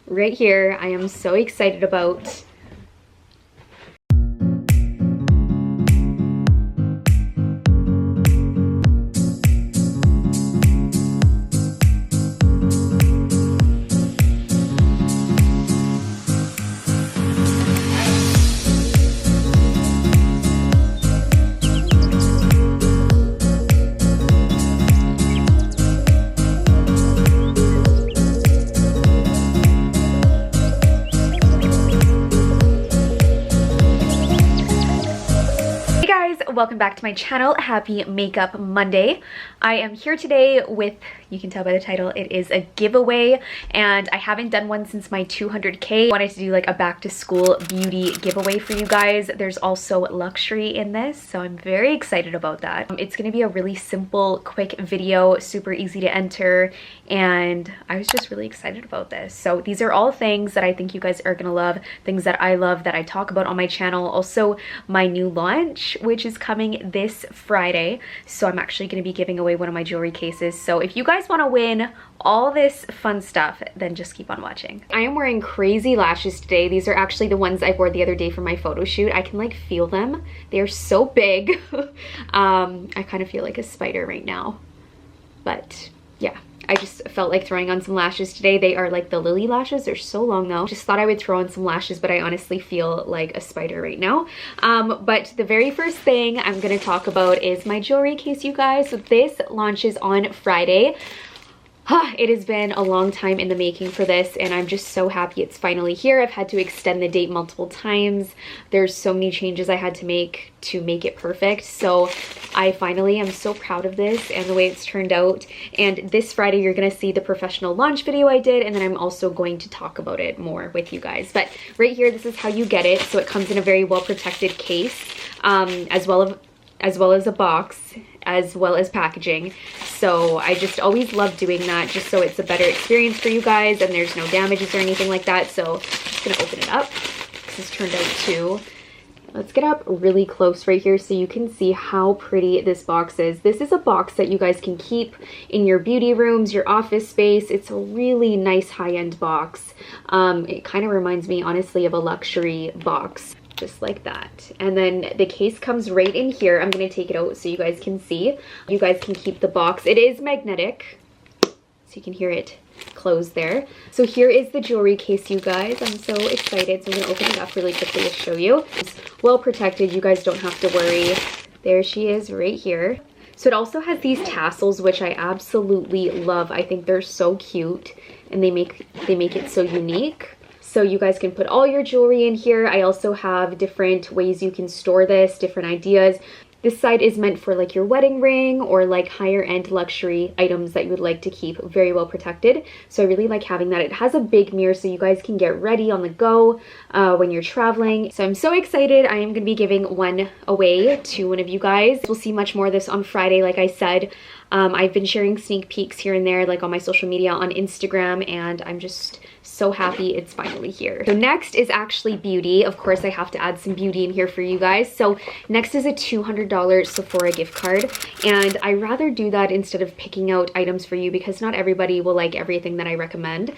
right here I am so excited about. Welcome back to my channel. Happy Makeup Monday. I am here today with, you can tell by the title, it is a giveaway, and I haven't done one since my 200K. I wanted to do like a back to school beauty giveaway for you guys. There's also luxury in this, so I'm very excited about that. It's going to be a really simple, quick video, super easy to enter, and I was just really excited about this. So these are all things that I think you guys are going to love, things that I love that I talk about on my channel. Also my new launch, which is coming this Friday, so I'm actually going to be giving away one of my jewelry cases. So if you guys want to win all this fun stuff, then just keep on watching. I am wearing crazy lashes today. These are actually the ones I wore the other day for my photo shoot. I can like feel them. They are so big. I kind of feel like a spider right now, but yeah, I just felt like throwing on some lashes today. They are like the Lily lashes. They're so long though. Just thought I would throw on some lashes, but I honestly feel like a spider right now. But the very first thing I'm going to talk about is my jewelry case, you guys. So this launches on Friday. It has been a long time in the making for this, and I'm just so happy it's finally here. I've had to extend the date multiple times. There's so many changes I had to make it perfect. So I finally am so proud of this and the way it's turned out. And this Friday, you're going to see the professional launch video I did, and then I'm also going to talk about it more with you guys. But right here, this is how you get it. So it comes in a very well protected case, as well as a box, as well as packaging. So I just always love doing that, just so it's a better experience for you guys and there's no damages or anything like that. So I'm just gonna open it up. This has turned out too. Let's get up really close right here so you can see how pretty this box is. This is a box that you guys can keep in your beauty rooms, your office space. It's a really nice high-end box. It kind of reminds me honestly of a luxury box. Just like that. And then the case comes right in here. I'm going to take it out so you guys can see. You guys can keep the box. It is magnetic, so you can hear it close there. So here is the jewelry case, you guys. I'm so excited. So I'm going to open it up really quickly to show you. It's well protected. You guys don't have to worry. There she is right here. So it also has these tassels, which I absolutely love. I think they're so cute, and they make it so unique. So you guys can put all your jewelry in here. I also have different ways you can store this, different ideas. This side is meant for like your wedding ring or like higher end luxury items that you would like to keep very well protected. So I really like having that. It has a big mirror so you guys can get ready on the go when you're traveling. So I'm so excited. I am going to be giving one away to one of you guys. We'll see much more of this on Friday, like I said. I've been sharing sneak peeks here and there, like on my social media, on Instagram, and I'm just so happy it's finally here. So next is actually beauty. Of course, I have to add some beauty in here for you guys. So next is a $200 Sephora gift card, and I rather do that instead of picking out items for you because not everybody will like everything that I recommend.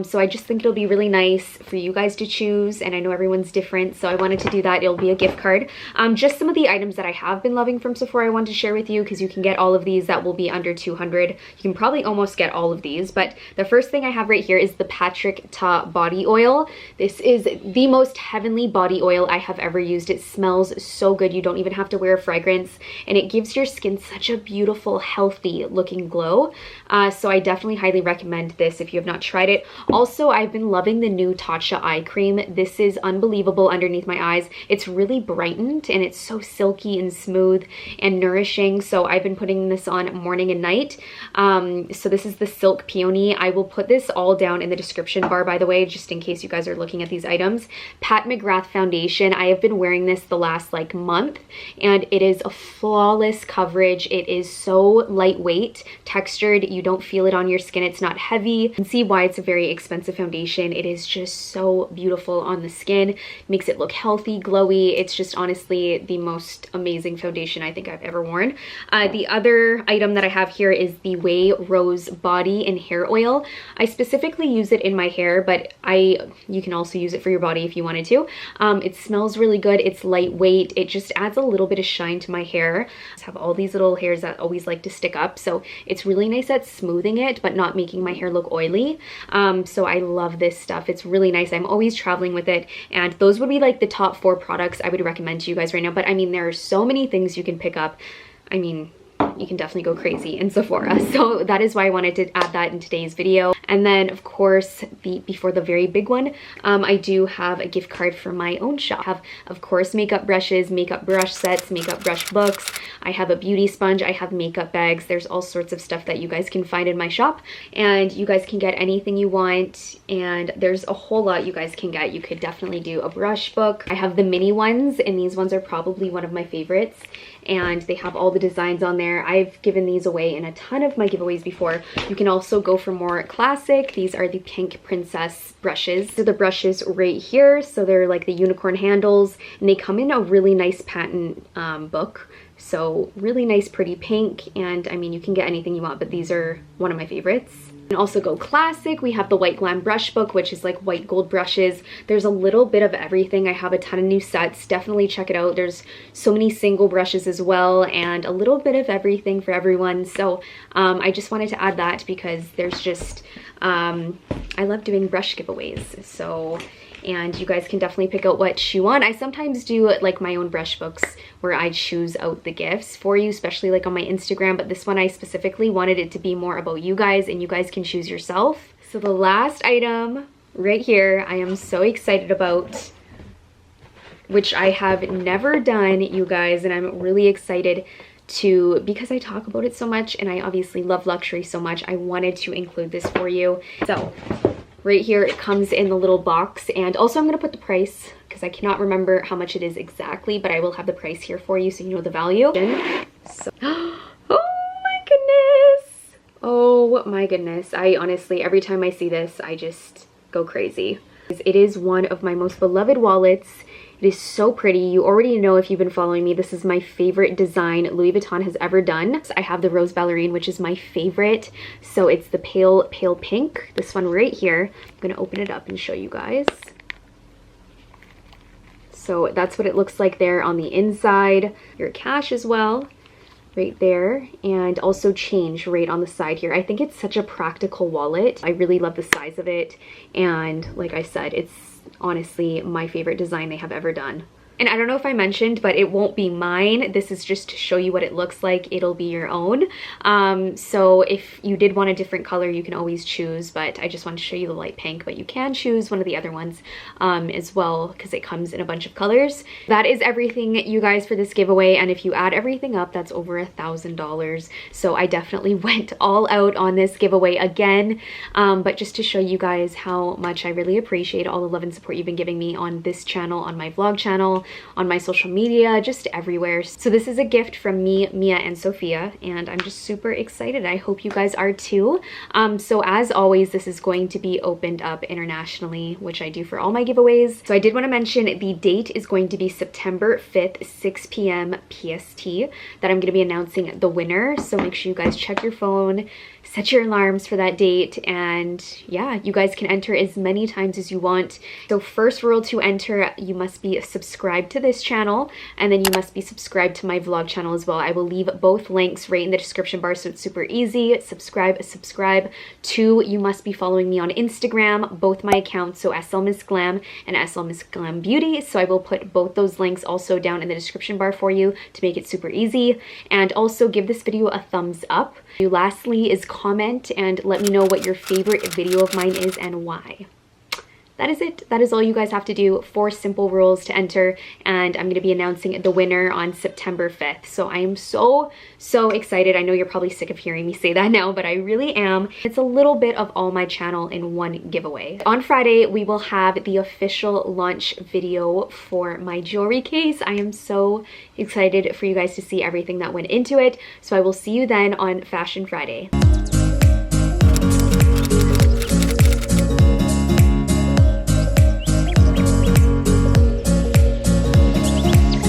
So I just think it'll be really nice for you guys to choose, and I know everyone's different, so I wanted to do that. It'll be a gift card. Just some of the items that I have been loving from Sephora I wanted to share with you, because you can get all of these that will be under $200. You can probably almost get all of these, but the first thing I have right here is the Patrick Ta body oil. This is the most heavenly body oil I have ever used. It smells so good. You don't even have to wear a fragrance, and it gives your skin such a beautiful, healthy looking glow. So I definitely highly recommend this if you have not tried it. Also, I've been loving the new Tatcha eye cream. This is unbelievable underneath my eyes. It's really brightened, and it's so silky and smooth and nourishing. So I've been putting this on morning and night. So this is the Silk Peony. I will put this all down in the description bar, by the way, just in case you guys are looking at these items. Mcgrath Foundation. I have been wearing this the last like month, and it is a flawless coverage. It is so lightweight, textured. You don't feel it on your skin. It's not heavy. You can see why it's a very expensive foundation. It is just so beautiful on the skin. Makes it look healthy, glowy. It's just honestly the most amazing foundation I think I've ever worn. The other item that I have here is the Way Rose Body and Hair Oil. I specifically use it in my hair, but you can also use it for your body if you wanted to. It smells really good. It's lightweight. It just adds a little bit of shine to my hair. I have all these little hairs that always like to stick up, so it's really nice at smoothing it but not making my hair look oily. So I love this stuff. It's really nice. I'm always traveling with it, and those would be like the top 4 products I would recommend to you guys right now. But I mean, there are so many things you can pick up. I mean, you can definitely go crazy in Sephora. So that is why I wanted to add that in today's video. And then of course, before the very big one, I do have a gift card for my own shop. I have, of course, makeup brushes, makeup brush sets, makeup brush books. I have a beauty sponge. I have makeup bags. There's all sorts of stuff that you guys can find in my shop, and you guys can get anything you want. And there's a whole lot you guys can get. You could definitely do a brush book. I have the mini ones, and these ones are probably one of my favorites, and they have all the designs on there. I've given these away in a ton of my giveaways before. You can also go for more classic. These are the Pink Princess brushes. These are the brushes right here. So they're like the unicorn handles, and they come in a really nice patent book. So really nice, pretty pink. And I mean, you can get anything you want, but these are one of my favorites. And also go classic. We have the White Glam brush book, which is like white gold brushes. There's a little bit of everything. I have a ton of new sets. Definitely check it out. There's so many single brushes as well, and a little bit of everything for everyone. So I just wanted to add that because there's just, I love doing brush giveaways. So, and you guys can definitely pick out what you want. I sometimes do like my own brush books where I choose out the gifts for you, especially like on my Instagram, but this one I specifically wanted it to be more about you guys, and you guys can choose yourself. So the last item right here, I am so excited about, which I have never done, you guys, and I'm really excited to, because I talk about it so much and I obviously love luxury so much, I wanted to include this for you. So right here, it comes in the little box, and also I'm gonna put the price because I cannot remember how much it is exactly, but I will have the price here for you so you know the value. So, oh my goodness. Oh my goodness. I honestly, every time I see this, I just go crazy. It is one of my most beloved wallets. It is so pretty. You already know if you've been following me, this is my favorite design Louis Vuitton has ever done. So I have the Rose Ballerine, which is my favorite. So it's the pale pink, this one right here. I'm gonna open it up and show you guys. So that's what it looks like there on the inside. Your cash as well, right there, and also change right on the side here. I think it's such a practical wallet. I really love the size of it, and like I said, it's honestly my favorite design they have ever done. And I don't know if I mentioned, but it won't be mine. This is just to show you what it looks like. It'll be your own. So if you did want a different color, you can always choose, but I just wanted to show you the light pink, but you can choose one of the other ones as well, because it comes in a bunch of colors. That is everything, you guys, for this giveaway. And if you add everything up, that's over $1,000. So I definitely went all out on this giveaway again. But just to show you guys how much I really appreciate all the love and support you've been giving me on this channel, on my vlog channel, on my social media, just everywhere. So this is a gift from me, Mia, and Sophia, and I'm just super excited. I hope you guys are too. So as always, this is going to be opened up internationally, which I do for all my giveaways. So I did want to mention the date is going to be September 5th, 6 p.m. PST, that I'm going to be announcing the winner. So make sure you guys check your phone, set your alarms for that date, and yeah, you guys can enter as many times as you want. So first rule to enter, you must be subscribed to this channel, and then you must be subscribed to my vlog channel as well. I will leave both links right in the description bar, so it's super easy. Subscribe. 2, you must be following me on Instagram, both my accounts, so SLMissglam and SLMissglam Beauty. So I will put both those links also down in the description bar for you to make it super easy. And also give this video a thumbs up. Lastly is comment and let me know what your favorite video of mine is and why. That is it. That is all you guys have to do. 4 simple rules to enter, and I'm going to be announcing the winner on September 5th. So I am so excited. I know you're probably sick of hearing me say that now, but I really am. It's a little bit of all my channel in one giveaway. On Friday, we will have the official launch video for my jewelry case. I am so excited for you guys to see everything that went into it. So I will see you then on Fashion Friday.